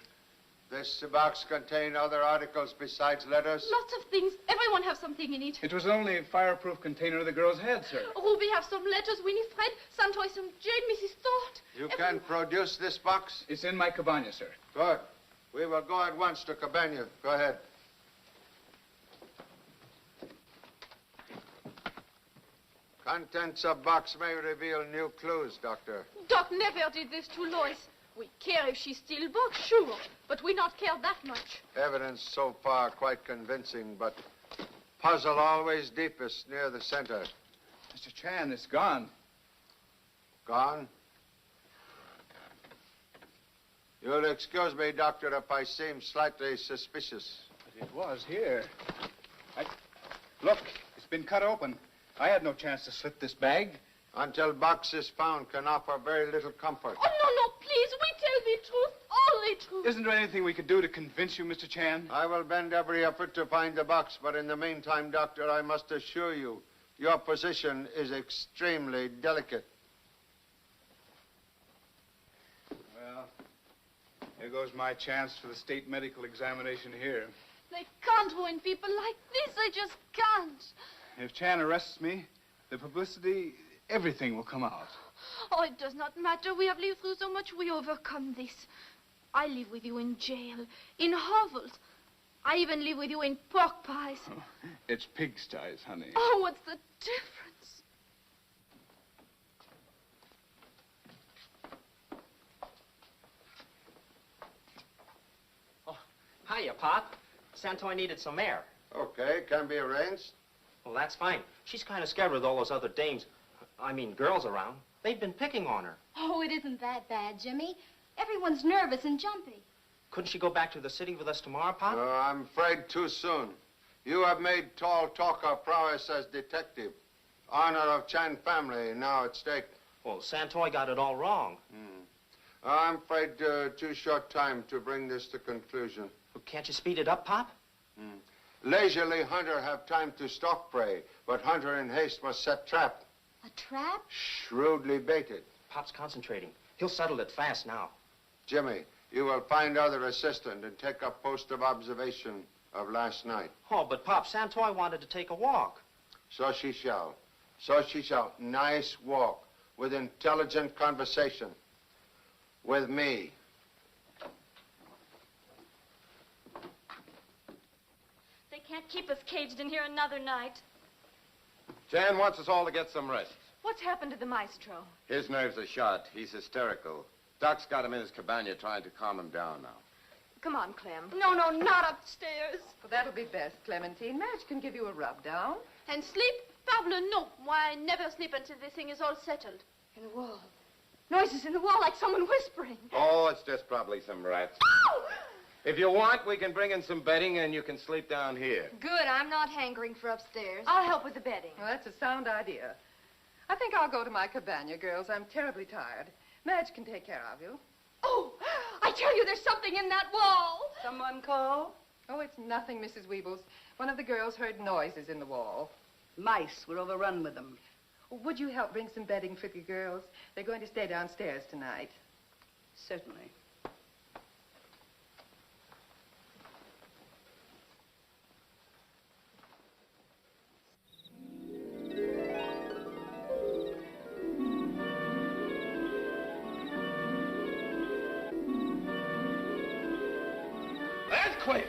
This box contained other articles besides letters? Lots of things. Everyone has something in it. It was only a fireproof container the girls had, sir. Ruby have some letters, Winifred, Santoy some Jane, Mrs. Thorpe. You can produce this box? It's in my cabana, sir. Good. We will go at once to Cabana. Go ahead. Contents of box may reveal new clues, Doctor. Doc never did this to Lois. We care if she steal box, sure, but we not care that much. Evidence so far quite convincing, but puzzle always deepest near the center. Mr. Chan, it's gone. Gone? You'll excuse me, Doctor, if I seem slightly suspicious. But it was here. Look, it's been cut open. I had no chance to slip this bag. Until box is found can offer very little comfort. Oh, no, please, we tell the truth, all the truth. Isn't there anything we could do to convince you, Mr. Chan? I will bend every effort to find the box, but in the meantime, Doctor, I must assure you, your position is extremely delicate. Well, here goes my chance for the state medical examination here. They can't ruin people like this, they just can't. If Chan arrests me, the publicity, everything will come out. Oh, it does not matter. We have lived through so much. We overcome this. I live with you in jail, in hovels. I even live with you in pork pies. Oh, it's pigsties, honey. Oh, what's the difference? Oh, hiya, Pop. Santoy needed some air. Okay, can be arranged. Well, that's fine. She's kind of scared with all those other dames. I mean, girls around. They've been picking on her. Oh, it isn't that bad, Jimmy. Everyone's nervous and jumpy. Couldn't she go back to the city with us tomorrow, Pop? I'm afraid too soon. You have made tall talk of prowess as detective. Honor of Chan family now at stake. Well, Santoy got it all wrong. I'm afraid too short time to bring this to conclusion. Well, can't you speed it up, Pop? Leisurely hunter have time to stalk prey, but hunter in haste must set trap. A trap? Shrewdly baited. Pop's concentrating. He'll settle it fast now. Jimmy, you will find other assistant and take up post of observation of last night. Oh, but Pop, Santoy wanted to take a walk. So she shall. So she shall. Nice walk with intelligent conversation. With me. They can't keep us caged in here another night. Chan wants us all to get some rest. What's happened to the maestro? His nerves are shot. He's hysterical. Doc's got him in his cabana trying to calm him down now. Come on, Clem. No, not upstairs. Well, that'll be best, Clementine. Madge can give you a rub down. And sleep? Parble, no. Why, I never sleep until this thing is all settled. In the wall. Noises in the wall like someone whispering. Oh, it's just probably some rats. If you want, we can bring in some bedding and you can sleep down here. Good, I'm not hankering for upstairs. I'll help with the bedding. Well, that's a sound idea. I think I'll go to my cabana, girls. I'm terribly tired. Madge can take care of you. Oh, I tell you, there's something in that wall. Someone call? Oh, it's nothing, Mrs. Weebles. One of the girls heard noises in the wall. Mice. We're overrun with them. Would you help bring some bedding for the girls? They're going to stay downstairs tonight. Certainly. Earthquake!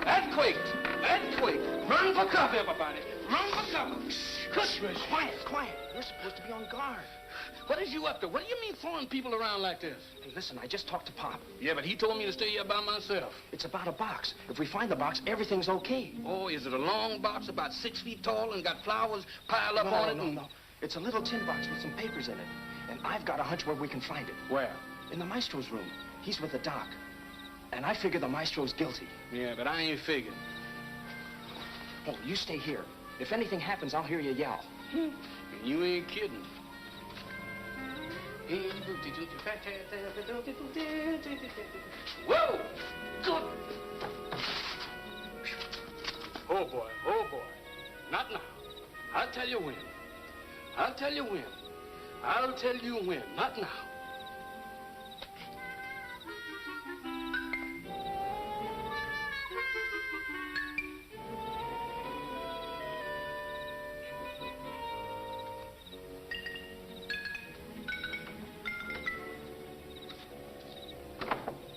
Earthquake! Earthquake! Run for cover, everybody! Run for cover! Goodness! Quiet. You're supposed to be on guard. What is you up to? What do you mean throwing people around like this? Hey, listen, I just talked to Pop. Yeah, but he told me to stay here by myself. It's about a box. If we find the box, everything's okay. Oh, is it a long box about 6 feet tall and got flowers piled up on it? No. It's a little tin box with some papers in it. And I've got a hunch where we can find it. Where? In the maestro's room. He's with the doc. And I figure the maestro's guilty. Yeah, but I ain't figuring. Oh, you stay here. If anything happens, I'll hear you yell. You ain't kidding. Whoa! Good. Oh, boy. Not now. I'll tell you when. Not now.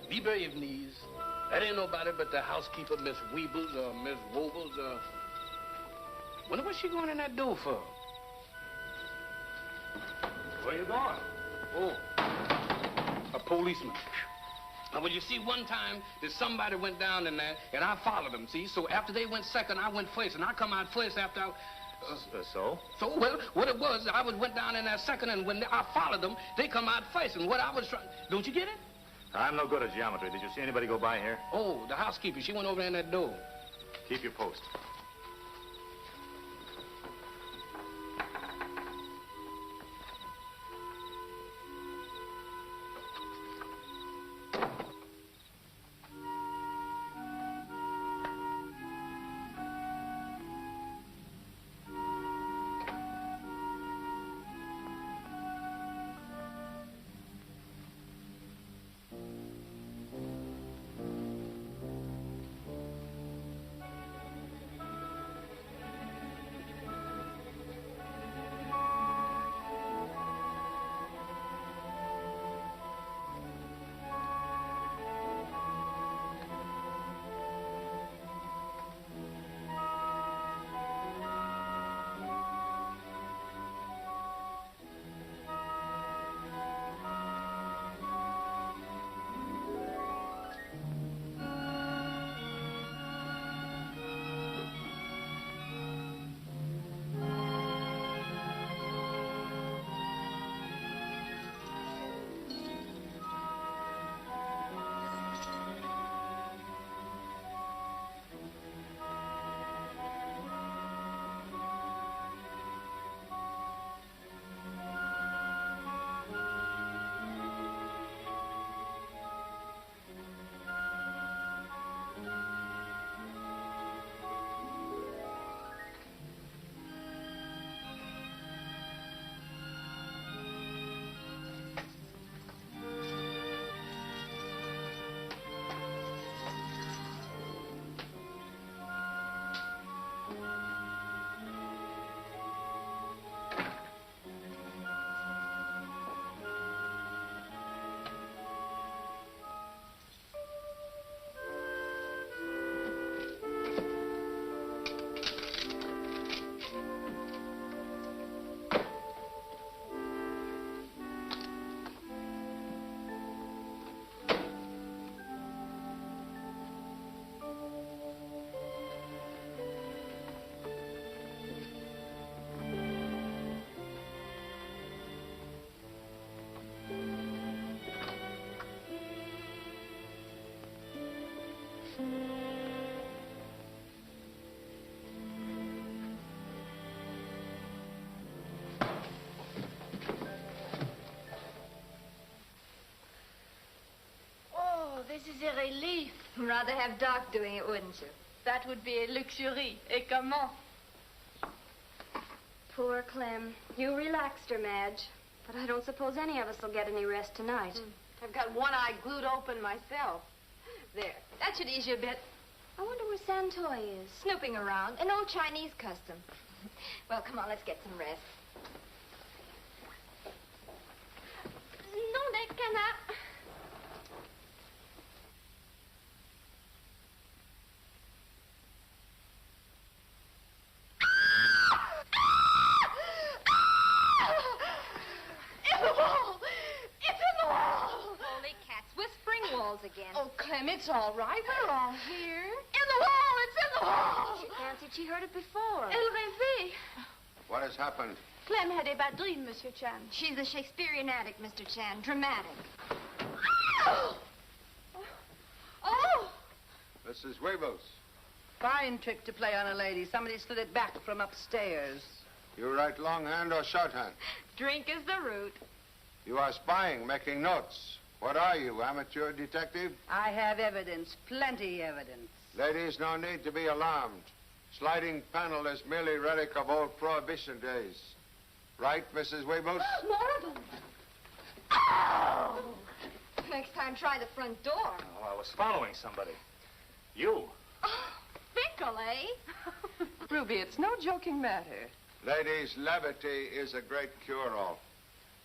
Be brave, Knees. That ain't nobody but the housekeeper, Miss Weebles or Miss Wobbles or... Wonder what she going in that door for? Where you going? Oh. A policeman. Well, you see, one time that somebody went down in there, and I followed them, see? So after they went second, I went first, and I come out first after I... So? So, well, what it was, went down in there second, and when I followed them, they come out first, and what I was trying... Don't you get it? I'm no good at geometry. Did you see anybody go by here? Oh, the housekeeper. She went over in that door. Keep your post. This is a relief. Rather have Doc doing it, wouldn't you? That would be a luxury. Et comment? Poor Clem. You relaxed her, Madge. But I don't suppose any of us will get any rest tonight. I've got one eye glued open myself. There. That should ease you a bit. I wonder where Santoy is. Snooping around. An old Chinese custom. Well, come on, let's get some rest. Non, des canards. Again. Oh, Clem, it's all right. We're all here. In the wall! It's in the wall! She fancied she heard it before. Elle rêvait. What has happened? Clem had a bad dream, Monsieur Chan. She's a Shakespearean addict, Mr. Chan. Dramatic. Oh! Oh! Mrs. Weebles. Fine trick to play on a lady. Somebody slid it back from upstairs. You write longhand or shorthand? Drink is the root. You are spying, making notes. What are you, amateur detective? I have evidence, plenty evidence. Ladies, no need to be alarmed. Sliding panel is merely relic of old Prohibition days. Right, Mrs. Weebles? More of them. Oh! Next time, try the front door. Oh, I was following somebody. You. Oh, fickle, eh? Ruby, it's no joking matter. Ladies, levity is a great cure-all.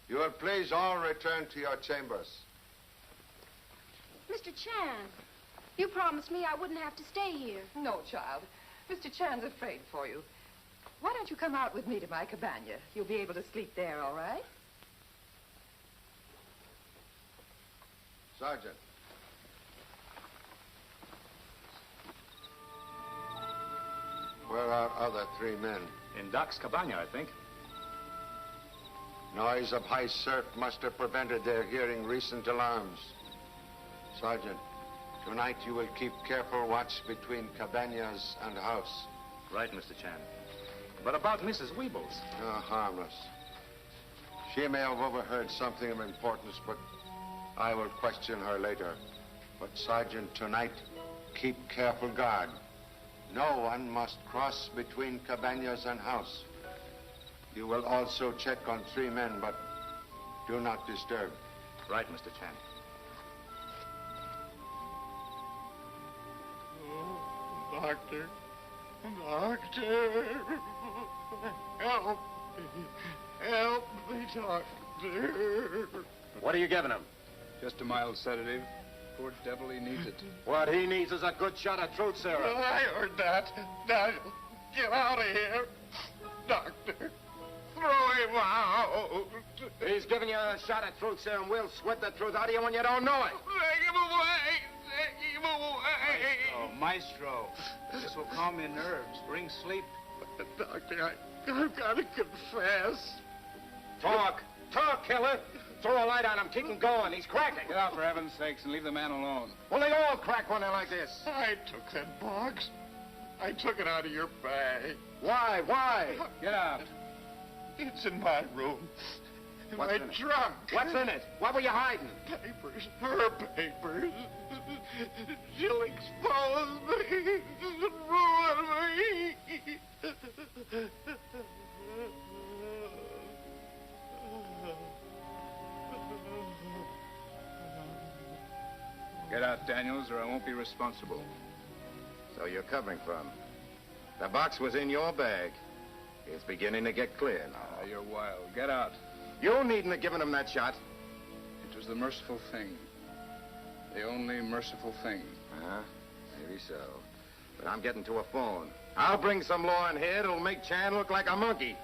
You will please all return to your chambers. Mr. Chan, you promised me I wouldn't have to stay here. No, child. Mr. Chan's afraid for you. Why don't you come out with me to my cabana? You'll be able to sleep there, all right? Sergeant. Where are other 3 men? In Doc's cabana, I think. Noise of high surf must have prevented their hearing recent alarms. Sergeant, tonight you will keep careful watch between cabanas and house. Right, Mr. Chan. But about Mrs. Weebles? Harmless. She may have overheard something of importance, but I will question her later. But, Sergeant, tonight, keep careful guard. No one must cross between cabanas and house. You will also check on 3 men, but do not disturb. Right, Mr. Chan. Oh, Doctor. Doctor. Help me. Help me, Doctor. What are you giving him? Just a mild sedative. Poor devil, he needs it. What he needs is a good shot of truth serum. I heard that. Daniel, get out of here. Doctor, throw him out. He's giving you a shot of truth serum. We'll sweat the truth out of you when you don't know it. Take him away. Take him away. Maestro. This will calm your nerves, bring sleep. Doctor, I've got to confess. Talk, killer. Throw a light on him. Keep him going. He's cracking. Get out, for heaven's sakes, and leave the man alone. Well, they all crack when they're like this. I took that box. I took it out of your bag. Why? Get out. It's in my room. In What's my in it? trunk. What's in it? What were you hiding? Papers. Her papers. She'll expose me. Ruin me. Get out, Daniels, or I won't be responsible. So you're covering for him. The box was in your bag. It's beginning to get clear now. You're wild. Get out. You needn't have given him that shot. It was the merciful thing. The only merciful thing. Maybe so. But I'm getting to a phone. I'll bring some law in here that'll make Chan look like a monkey.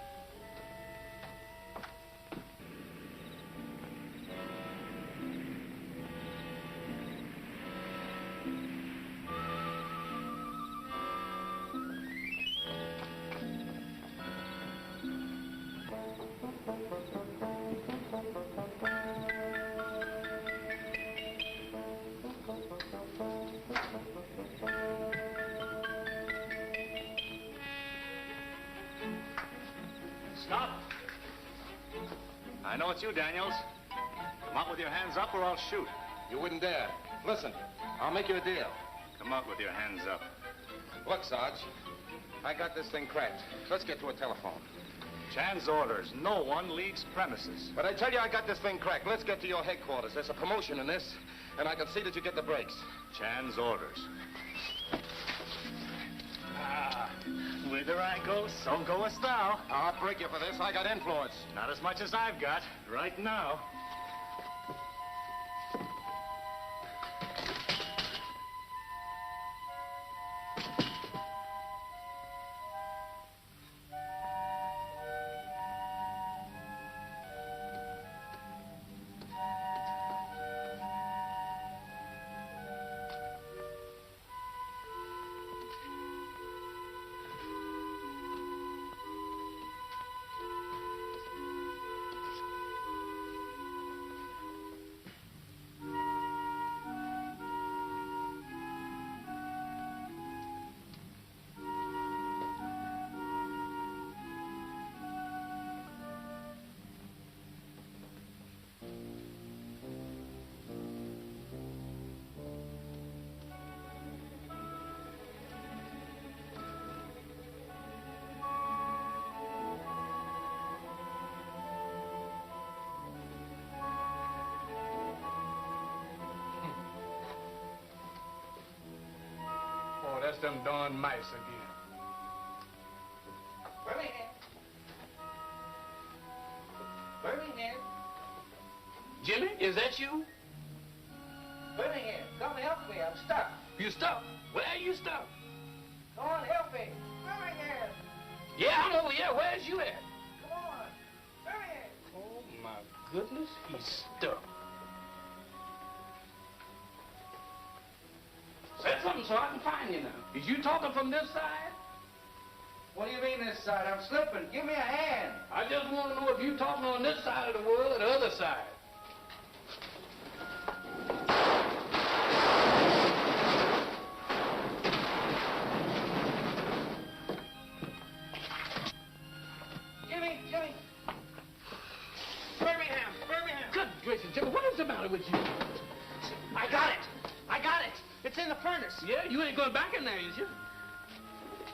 Stop. I know it's you, Daniels. Come out with your hands up or I'll shoot. You wouldn't dare. Listen, I'll make you a deal. Come out with your hands up. Look, Sarge, I got this thing cracked. Let's get to a telephone. Chan's orders. No one leaves premises. But I tell you, I got this thing cracked. Let's get to your headquarters. There's a promotion in this, and I can see that you get the breaks. Chan's orders. Whither I go, so goest thou. I'll break you for this. I got influence. Not as much as I've got right now. That's them darn mice again. Birmingham. Jimmy, is that you? Birmingham, come help me. I'm stuck. You stuck? Where are you stuck? Come on, help me. Birmingham. Yeah, I'm over Yeah, where's you at? Come on. Hurry. Oh, my goodness, he's stuck. Say something so I can find you now. Is you talking from this side? What do you mean this side? I'm slipping. Give me a hand. I just want to know if you talking on this side of the world or the other side. Jimmy. Birmingham. Good gracious, Jimmy, what is the matter with you? I got it. It's in the furnace. Yeah, you ain't going back in there, is you?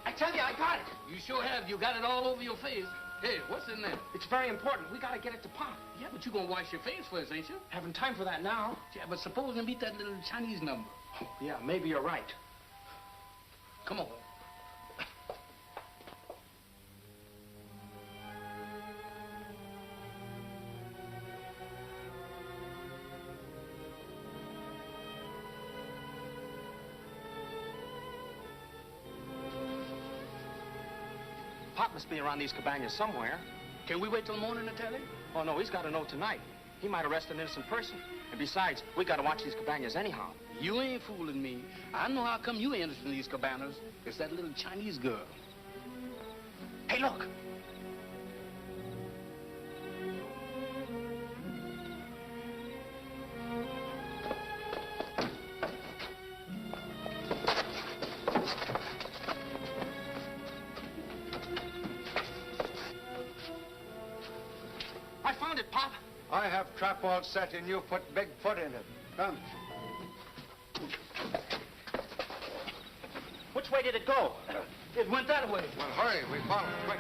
I tell you, I got it. You sure have. You got it all over your face. Hey, what's in there? It's very important. We gotta get it to Pop. Yeah, but you gonna wash your face first, ain't you? Haven't time for that now. Yeah, but suppose and beat that little Chinese number. Yeah, maybe you're right. Come on. Pop must be around these cabanas somewhere. Can we wait till the morning to tell him? Oh, no, he's got to know tonight. He might arrest an innocent person. And besides, we got to watch these cabanas anyhow. You ain't fooling me. I know how come you ain't interested in these cabanas. It's that little Chinese girl. Hey, look. I found it, Pop. I have trap all set and you put big foot in it. Come. Which way did it go? It went that way. Well, hurry. We follow. Quick.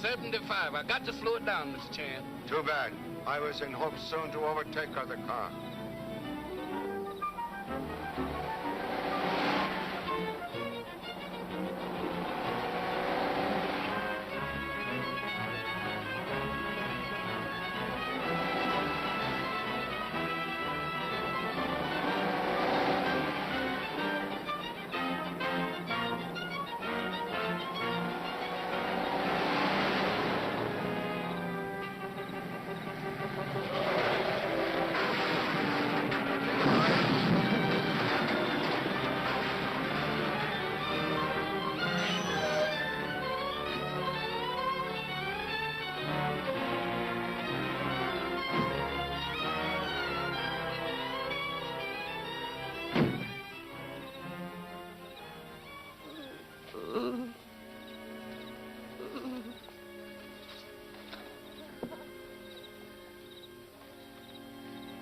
$75. I got to slow it down, Mr. Chan. Too bad. I was in hopes soon to overtake other car.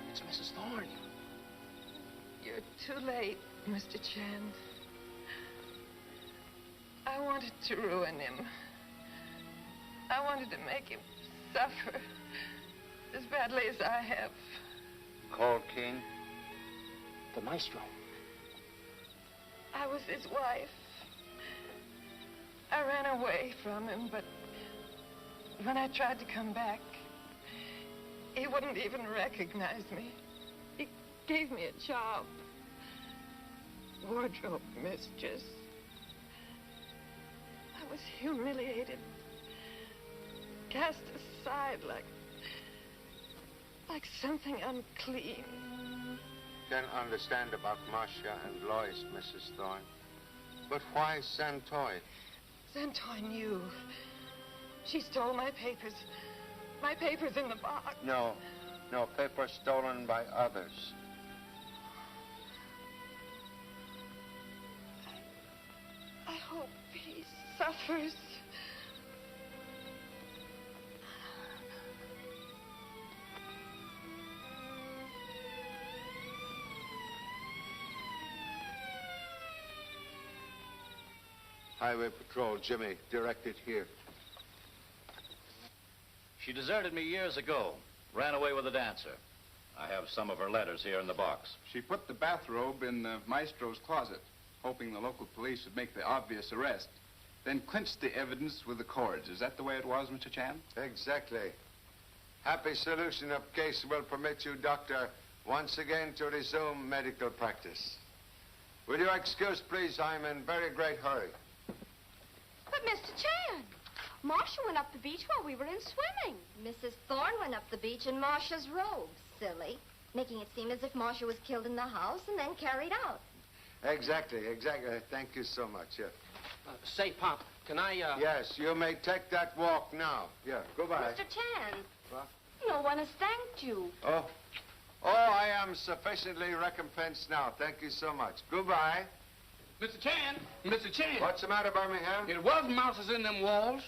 It's Mrs. Thorne. You're too late, Mr. Chan. I wanted to ruin him. I wanted to make him suffer as badly as I have. Call King. The maestro. I was his wife. I ran away from him, but when I tried to come back, he wouldn't even recognize me. He gave me a job. Wardrobe mistress. I was humiliated, cast aside like something unclean. Can understand about Marcia and Lois, Mrs. Thorne. But why Santoy? Santoy knew. She stole my papers. My papers in the box. No, papers stolen by others. I hope he suffers. Highway Patrol, Jimmy, directed here. She deserted me years ago. Ran away with a dancer. I have some of her letters here in the box. She put the bathrobe in the maestro's closet, hoping the local police would make the obvious arrest. Then clinched the evidence with the cords. Is that the way it was, Mr. Chan? Exactly. Happy solution of case will permit you, Doctor, once again to resume medical practice. Will you excuse, please? I'm in very great hurry. But, Mr. Chan, Marcia went up the beach while we were in swimming. Mrs. Thorne went up the beach in Marcia's robe, silly, making it seem as if Marcia was killed in the house and then carried out. Exactly. Thank you so much, yeah. Say, Pop, can I, Yes, you may take that walk now. Yeah, goodbye. Mr. Chan, What? no one has thanked you. Oh, I am sufficiently recompensed now. Thank you so much. Goodbye. Mr. Chan! Mr. Chan! What's the matter, Birmingham? It was mouses in them walls.